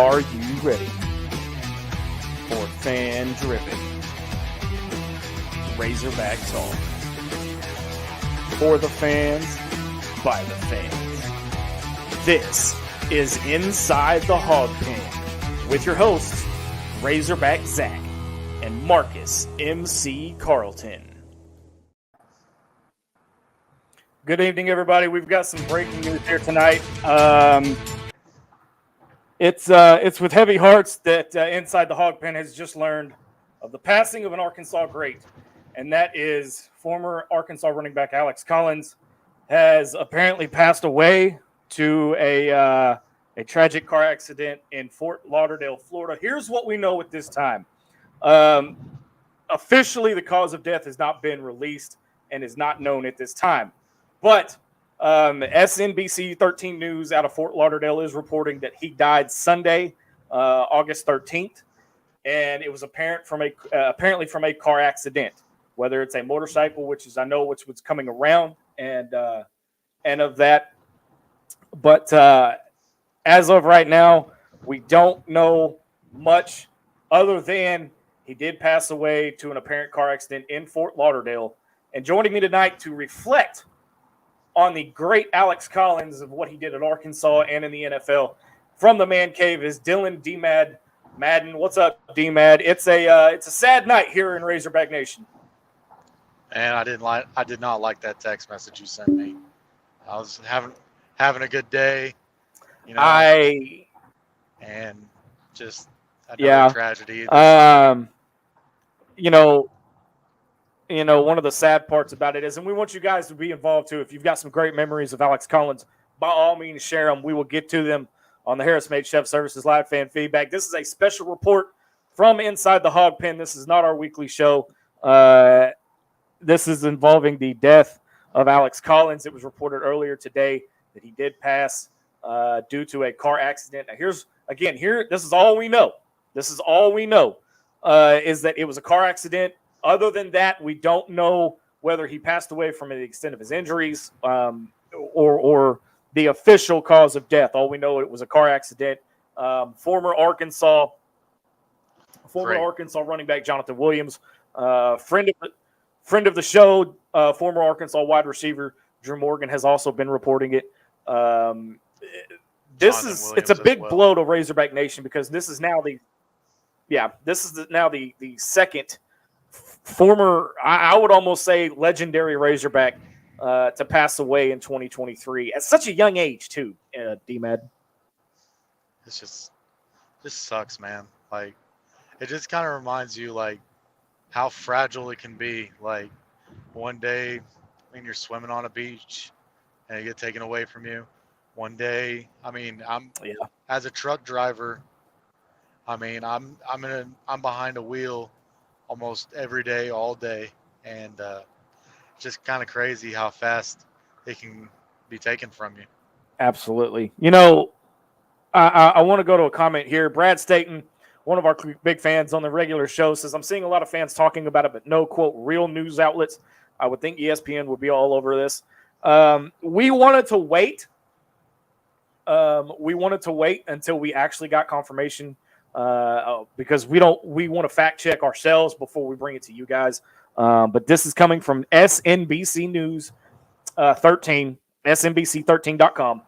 Are you ready for fan-driven Razorback talk? For the fans, by the fans. This is Inside the Hawg Pen with your hosts, Razorback Zach and Marcus MC Carlton. Good evening, everybody. We've got some breaking news here tonight. It's with heavy hearts that Inside the Hawg Pen has just learned of the passing of an Arkansas great, and that is former Arkansas running back Alex Collins has apparently passed away to a tragic car accident in Fort Lauderdale, Florida. Here's what we know at this time. Officially, the cause of death has not been released and is not known at this time. But SNBC 13 News out of Fort Lauderdale is reporting that he died Sunday, August 13th, and it was apparently from a car accident, whether it's a motorcycle, which was coming around, and of that. But as of right now, we don't know much other than he did pass away to an apparent car accident in Fort Lauderdale. And joining me tonight to reflect on the great Alex Collins of what he did at Arkansas and in the NFL from the man cave is Dylan D-Mad Madden. What's up, D-Mad? It's a sad night here in Razorback Nation. And I did not like that text message you sent me. I was having a good day, you know. And just another tragedy. One of the sad parts about it is, and we want you guys to be involved too. If you've got some great memories of Alex Collins, by all means, share them. We will get to them on the Harris Made Chef Services Live Fan Feedback. This is a special report from Inside the Hawg Pen. This is not our weekly show. This is involving the death of Alex Collins. It was reported earlier today that he did pass due to a car accident. Now, this is all we know. Is that it was a car accident. Other than that, we don't know whether he passed away from the extent of his injuries or the official cause of death. All we know, it was a car accident. Former Arkansas running back Jonathan Williams, friend of the show, former Arkansas wide receiver Drew Morgan has also been reporting it. It's a big blow to Razorback Nation because this is now the second former, I would almost say legendary Razorback to pass away in 2023 at such a young age too. D-Mad. It's just sucks, man. Like, it just kind of reminds you like how fragile it can be. Like, one day when you're swimming on a beach and you get taken away from you. One day, as a truck driver, I'm behind a wheel almost every day, all day, and just kind of crazy how fast it can be taken from you. Absolutely. I want to go to a comment here. Brad Staten, one of our big fans on the regular show, says, I'm seeing a lot of fans talking about it, but no, quote, real news outlets. I would think ESPN would be all over this. We wanted to wait. Until we actually got confirmation because we want to fact check ourselves before we bring it to you guys. But this is coming from SNBC News 13, SNBC13.com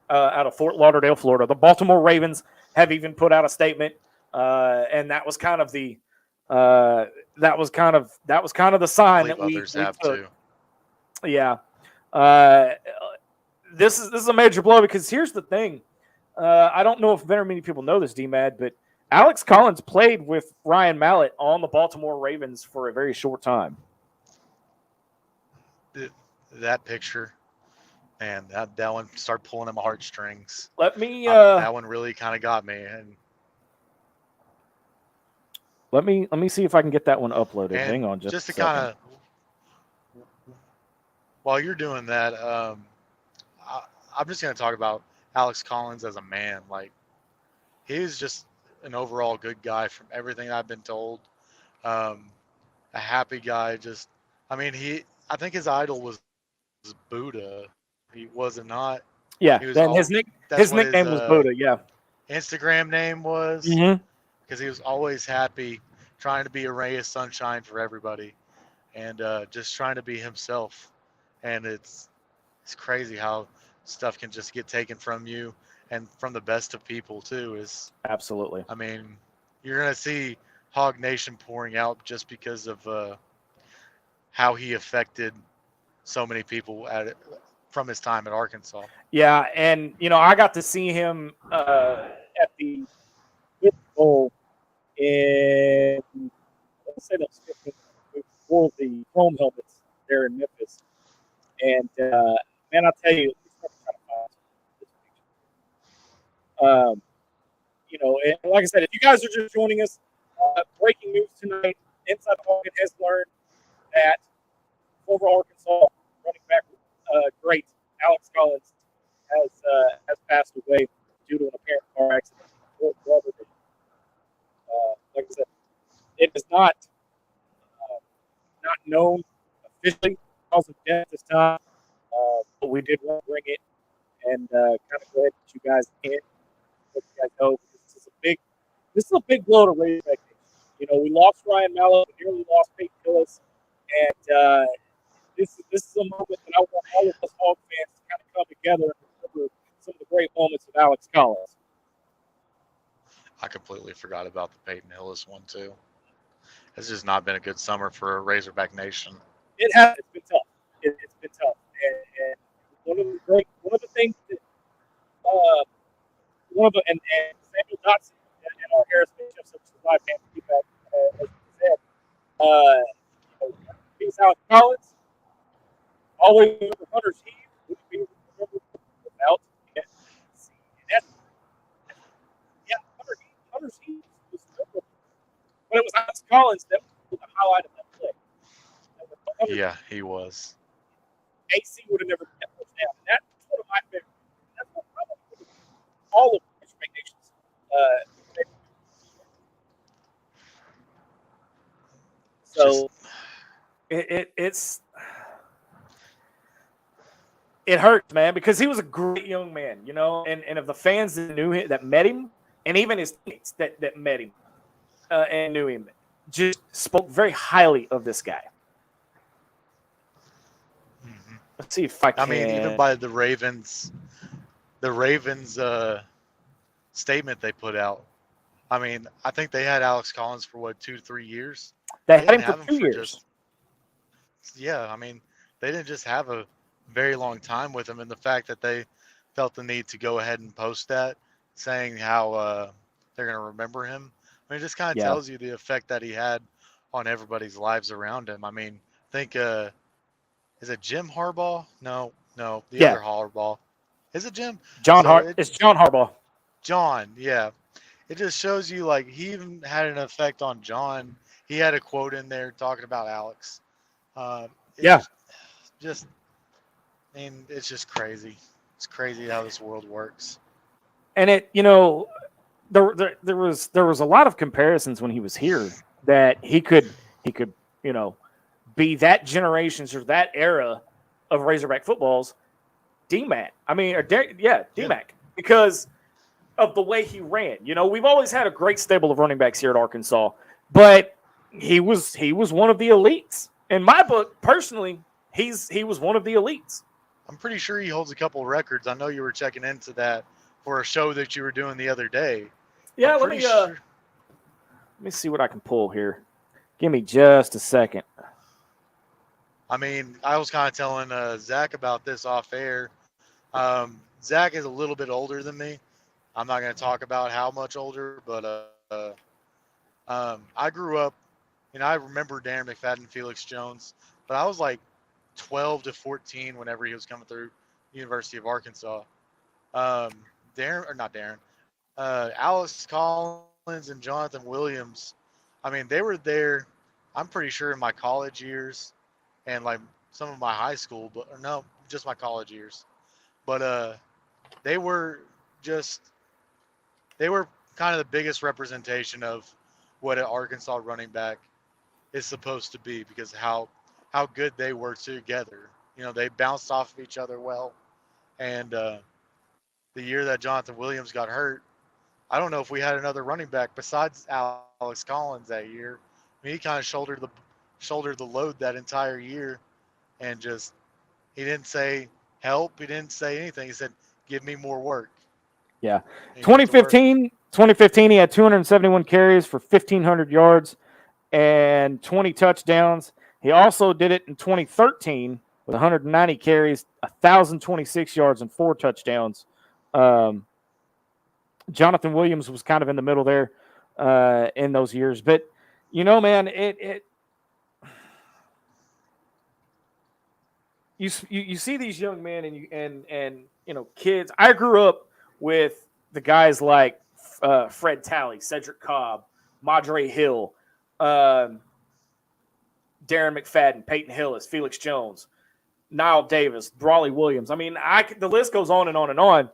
out of Fort Lauderdale, Florida. The Baltimore Ravens have even put out a statement, and that was kind of the sign that we took. Too. Yeah. This is a major blow because here's the thing. I don't know if very many people know this, D-Mad, but Alex Collins played with Ryan Mallett on the Baltimore Ravens for a very short time. That picture, man, that one started pulling at my heartstrings. That one really kind of got me. And let me see if I can get that one uploaded. Hang on, just to kind of. While you're doing that, I'm just going to talk about Alex Collins as a man. Like, he's just an overall good guy from everything I've been told. A happy guy. I think his idol was Buddha. He was not. Yeah, his nickname was Buddha. Yeah. Instagram name was, Mm-hmm. because he was always happy, trying to be a ray of sunshine for everybody, and just trying to be himself. And it's crazy how stuff can just get taken from you, and from the best of people too. Absolutely. I mean, you're gonna see Hog Nation pouring out just because of how he affected so many people from his time at Arkansas. Yeah, and I got to see him at the Super Bowl in, let's say that was 15 before the chrome helmets there in Memphis. And man, I'll tell you, and like I said, if you guys are just joining us, breaking news tonight: Inside Hawkins has learned that former Arkansas running back great Alex Collins has passed away due to an apparent car accident. Like I said, it is not known officially the cause of death this time, but we did want to bring it and kind of go ahead and get you guys in, let you guys know, because this is a big blow to Razorback Nation. We lost Ryan Mallow, we nearly lost Peyton Hillis, and this is a moment that I want all of us Hawk fans to kind of come together and remember some of the great moments of Alex Collins. I completely forgot about the Peyton Hillis one too. It's just not been a good summer for Razorback Nation. It has. It's been tough. It's been tough, and one of the things that and Samuel Dotson and our Harris Bishop Services Live fan feedback, as you said, he's Alex Collins. Always remember Hunter's Heat. Wouldn't be remembered without. Hunter's Heat was remembered, but it was Alex Collins that was the highlight of that play. Yeah, he was. AC would have never been that much down. And that's one of my favorite. That's one probably all of the expectations. So it hurts, man, because he was a great young man, and of the fans that knew him, that met him, and even his teammates that met him and knew him, just spoke very highly of this guy. Mm-hmm. Let's see if I can. I mean, even by the Ravens statement they put out. I mean, I think they had Alex Collins for 2 to 3 years. They had him for 2 years. I mean, they didn't just have a very long time with him, and the fact that they felt the need to go ahead and post that, saying how they're going to remember him. I mean, it just kind of tells you the effect that he had on everybody's lives around him. I mean, think, is it Jim Harbaugh? No, the other Harbaugh. Is it Jim? It's John Harbaugh. John, yeah. It just shows you, like, he even had an effect on John. He had a quote in there talking about Alex. Just, I mean, it's just crazy. It's crazy how this world works. And there was a lot of comparisons when he was here that he could be that generation's or that era of Razorback football's D-Mac. I mean, D-Mac, because of the way he ran. We've always had a great stable of running backs here at Arkansas, but he was one of the elites. In my book, personally, he was one of the elites. I'm pretty sure he holds a couple of records. I know you were checking into that for a show that you were doing the other day. Yeah, let me see what I can pull here. Give me just a second. I mean, I was kind of telling Zach about this off air. Zach is a little bit older than me. I'm not going to talk about how much older, but I grew up, I remember Darren McFadden, Felix Jones, but I was like 12 to 14 whenever he was coming through University of Arkansas. Alex Collins and Jonathan Williams, I mean, they were there, I'm pretty sure, in my college years and like some of my high school, but no, just my college years. But they were kind of the biggest representation of what an Arkansas running back is supposed to be, because how good they were together. They bounced off of each other well. And the year that Jonathan Williams got hurt, I don't know if we had another running back besides Alex Collins that year. I mean, he kind of shouldered the load that entire year, and just he didn't say help. He didn't say anything. He said, "Give me more work." Yeah. And he went to work. 2015, he had 271 carries for 1,500 yards and 20 touchdowns. He also did it in 2013 with 190 carries, 1,026 yards, and 4 touchdowns. Jonathan Williams was kind of in the middle there in those years. But, man, you see these young men and kids. I grew up with the guys like Fred Talley, Cedric Cobb, Madre Hill, Darren McFadden, Peyton Hillis, Felix Jones, Nile Davis, Brawley Williams. I mean, the list goes on and on and on.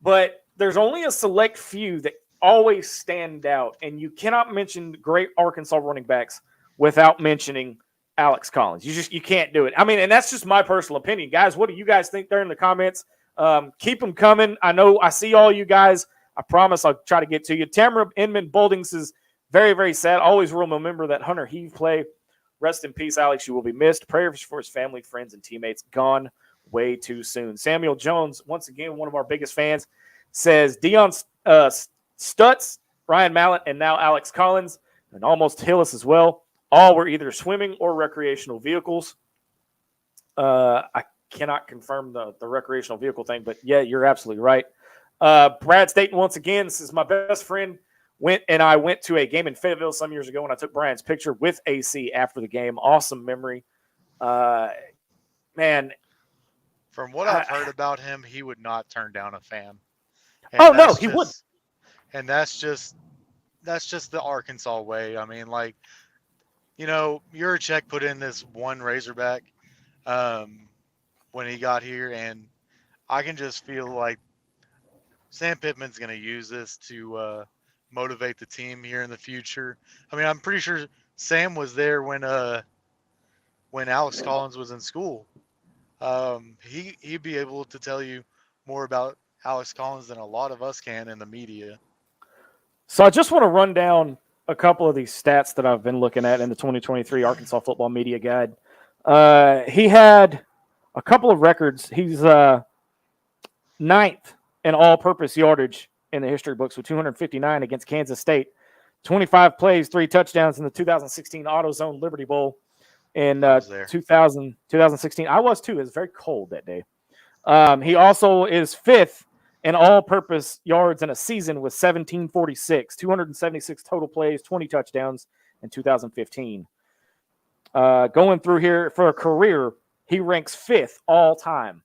But there's only a select few that always stand out, and you cannot mention great Arkansas running backs without mentioning Alex Collins. You can't do it. I mean, and that's just my personal opinion. Guys, what do you guys think there in the comments? Keep them coming. I know I see all you guys. I promise I'll try to get to you. Tamara Inman Boldings is very, very sad. Always will remember that Hunter Heave play. Rest in peace, Alex. You will be missed. Prayers for his family, friends, and teammates. Gone way too soon. Samuel Jones, once again, one of our biggest fans, says Deion Stutz, Ryan Mallett, and now Alex Collins, and almost Hillis as well. All were either swimming or recreational vehicles. I cannot confirm the recreational vehicle thing, but yeah, you're absolutely right. Brad Staten, once again, this is my best friend. I went to a game in Fayetteville some years ago, and I took Brian's picture with AC after the game. Awesome memory. Man. From what I've heard about him, he would not turn down a fan. And no, he wouldn't. And that's just the Arkansas way. I mean, like, Yurachek put in this one Razorback when he got here, and I can just feel like Sam Pittman's going to use this to motivate the team here in the future. I mean, I'm pretty sure Sam was there when Alex Collins was in school. He'd be able to tell you more about Alex Collins than a lot of us can in the media. So I just want to run down a couple of these stats that I've been looking at in the 2023 Arkansas Football Media Guide. He had a couple of records. He's ninth in all-purpose yardage in the history books with 259 against Kansas State. 25 plays, 3 touchdowns in the 2016 AutoZone Liberty Bowl. In 2016. I was too. It was very cold that day. He also is 5th in all-purpose yards in a season with 1,746, 276 total plays, 20 touchdowns in 2015. Going through here for a career, he ranks 5th all-time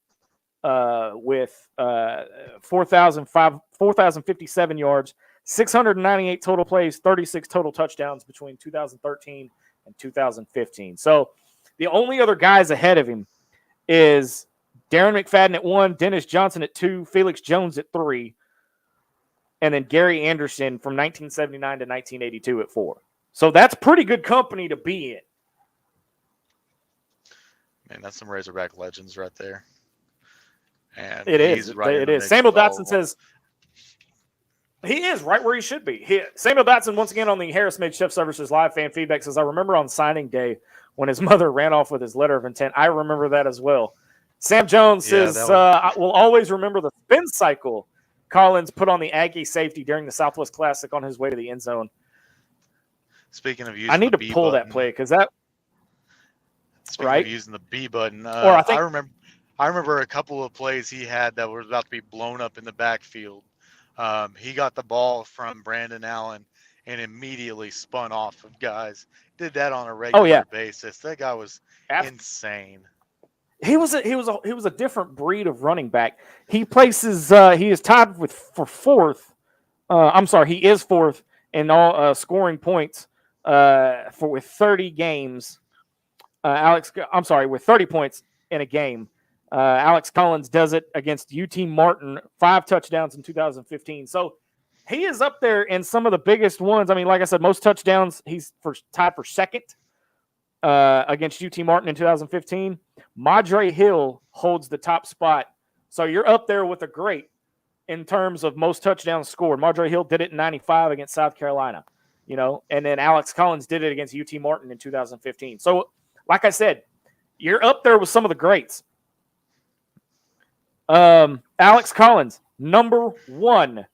with 4,057 yards, 698 total plays, 36 total touchdowns between 2013 and 2015. So the only other guys ahead of him is Darren McFadden at 1, Dennis Johnson at 2, Felix Jones at 3, and then Gary Anderson from 1979 to 1982 at 4. So that's pretty good company to be in. Man, that's some Razorback legends right there. And it is. It is. Samuel Dotson says he is right where he should be. Samuel Dotson, once again on the Harris Made Chef Services live fan feedback, says, I remember on signing day when his mother ran off with his letter of intent. I remember that as well. Sam Jones says, I will always remember the spin cycle Collins put on the Aggie safety during the Southwest Classic on his way to the end zone. Speaking of using I need to pull that play because that. Speaking of using the B button, I remember a couple of plays he had that was about to be blown up in the backfield. He got the ball from Brandon Allen and immediately spun off of guys. Did that on a regular basis. That guy was insane. He was a different breed of running back. He is tied for 4th. He is 4th in all scoring points with 30 games. With 30 points in a game. Alex Collins does it against UT Martin, 5 touchdowns in 2015. So he is up there in some of the biggest ones. I mean, like I said, most touchdowns, he's tied for 2nd against UT Martin in 2015. Madre Hill holds the top spot. So you're up there with a great in terms of most touchdowns scored. Marjorie Hill did it in 95 against South Carolina, and then Alex Collins did it against UT Martin in 2015. So, like I said, you're up there with some of the greats. Alex Collins, number one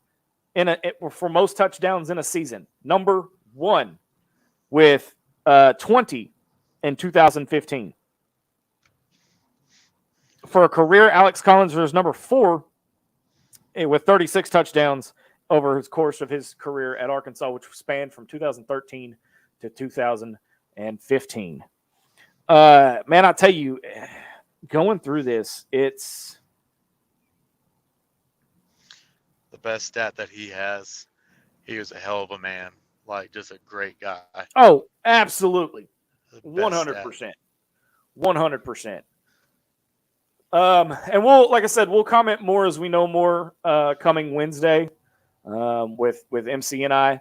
for most touchdowns in a season. Number one with 20 in 2015. For a career, Alex Collins was number 4 with 36 touchdowns over his course of his career at Arkansas, which spanned from 2013 to 2015. Man, I tell you, going through this, it's the best stat that he has. He was a hell of a man, like just a great guy. Oh, absolutely, The best 100%, stat. 100%. And like I said, we'll comment more as we know more coming Wednesday with MC and I.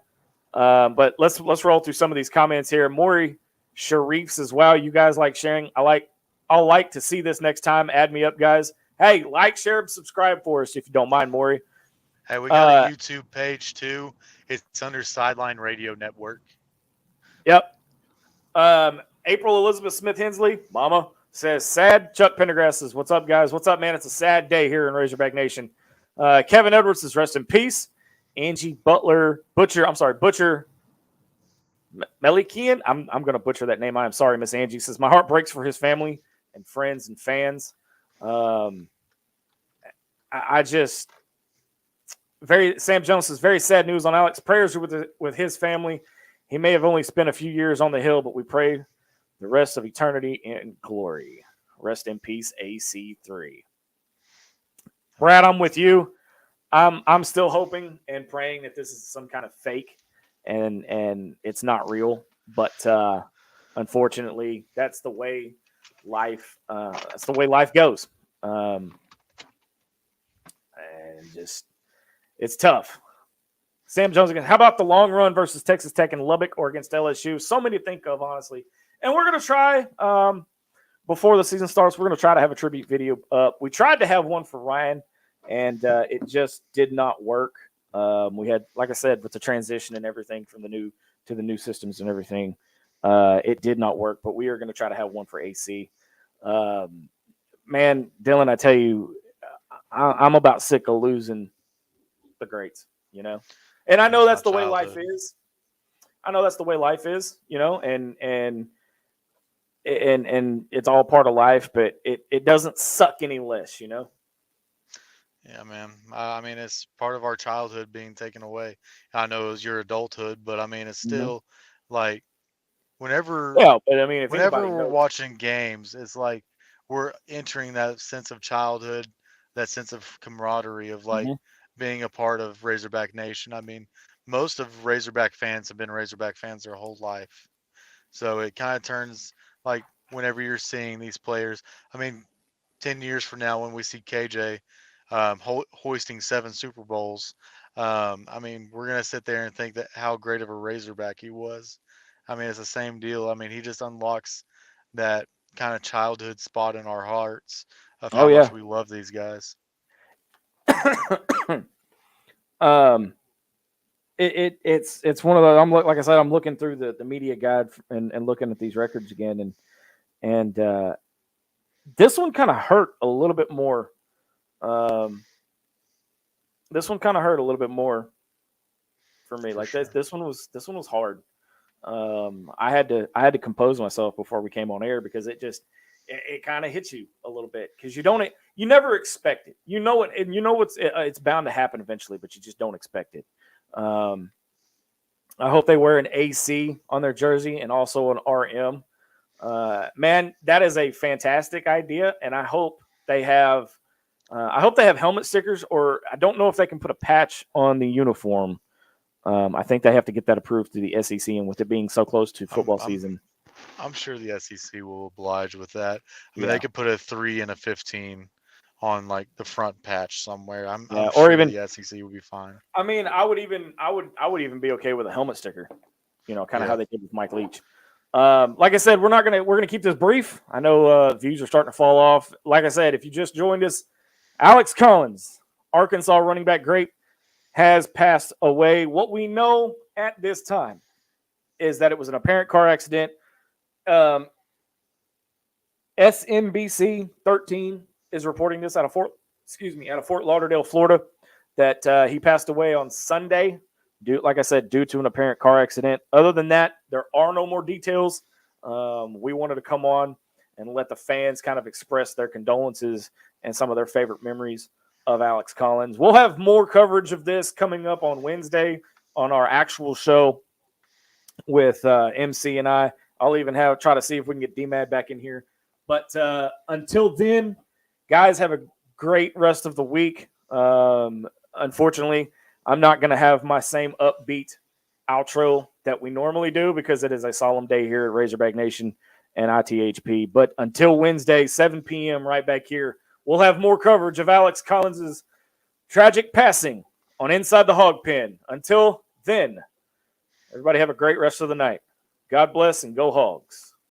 But let's roll through some of these comments here. Maury Sharifs as well. You guys like sharing? I'll like to see this next time. Add me up, guys. Hey, like, share, and subscribe for us if you don't mind, Maury. Hey, we got a YouTube page too. It's under Sideline Radio Network. Yep. April Elizabeth Smith Hensley, Mama, says sad. Chuck Pendergrass says, "What's up, guys? What's up, man? It's a sad day here in Razorback Nation." Kevin Edwards says, "Rest in peace." Angie Butcher Melikian. I'm going to butcher that name. I am sorry, Miss Angie. Says, "My heart breaks for his family and friends and fans." Sam Jones says, "Very sad news on Alex. Prayers with his family. He may have only spent a few years on the hill, but we pray the rest of eternity in glory. Rest in peace, AC3." Brad, I'm with you. I'm still hoping and praying that this is some kind of fake and it's not real. But unfortunately, that's the way life goes. And just it's tough. Sam Jones again. How about the long run versus Texas Tech and Lubbock or against LSU? So many to think of, honestly. And we're going to try, before the season starts, we're going to try to have a tribute video up. We tried to have one for Ryan, and it just did not work. We had, like I said, with the transition and everything from the new to the new systems and everything, it did not work. But we are going to try to have one for AC. Man, Dylan, I tell you, I'm about sick of losing the greats, And I know that's the way life is. I know that's the way life is, and it's all part of life, but it doesn't suck any less, Yeah, man. I mean, it's part of our childhood being taken away. I know it was your adulthood, but I mean, it's still like whenever we're watching games, it's like we're entering that sense of childhood, that sense of camaraderie of like being a part of Razorback Nation. I mean, most of Razorback fans have been Razorback fans their whole life. So it kind of turns like whenever you're seeing these players, I mean, 10 years from now when we see KJ hoisting 7 Super Bowls, I mean, we're going to sit there and think that how great of a Razorback he was. I mean, it's the same deal. I mean, he just unlocks that kind of childhood spot in our hearts of how much we love these guys. It's one of those. Like I said, I'm looking through the media guide and looking at these records again, and this one kind of hurt a little bit more. This one kind of hurt a little bit more for me. Like this one was hard. I had to compose myself before we came on air because it kind of hits you a little bit because you never expect it. You know it, and it's bound to happen eventually, but you just don't expect it. I hope they wear an AC on their jersey and also an RM. Man, that is a fantastic idea, and I hope they have helmet stickers, or I don't know if they can put a patch on the uniform. I think they have to get that approved through the SEC, and with it being so close to football season, I'm sure the SEC will oblige with that. I mean, they could put a 3 and a 15 on like the front patch somewhere. I'm sure even the SEC would be fine. I mean, I would even be okay with a helmet sticker, kind of how they did with Mike Leach. Like I said, we're gonna keep this brief. I know views are starting to fall off. Like I said, if you just joined us, Alex Collins, Arkansas running back great, has passed away. What we know at this time is that it was an apparent car accident. SNBC 13 is reporting this out of Fort Lauderdale, Florida, that he passed away on Sunday, due to an apparent car accident. Other than that, there are no more details. We wanted to come on and let the fans kind of express their condolences and some of their favorite memories of Alex Collins. We'll have more coverage of this coming up on Wednesday on our actual show with MC and I. I'll even try to see if we can get D-Mad back in here. But until then, guys, have a great rest of the week. Unfortunately, I'm not going to have my same upbeat outro that we normally do because it is a solemn day here at Razorback Nation and ITHP. But until Wednesday, 7 p.m., right back here, we'll have more coverage of Alex Collins' tragic passing on Inside the Hog Pen. Until then, everybody have a great rest of the night. God bless and go Hogs.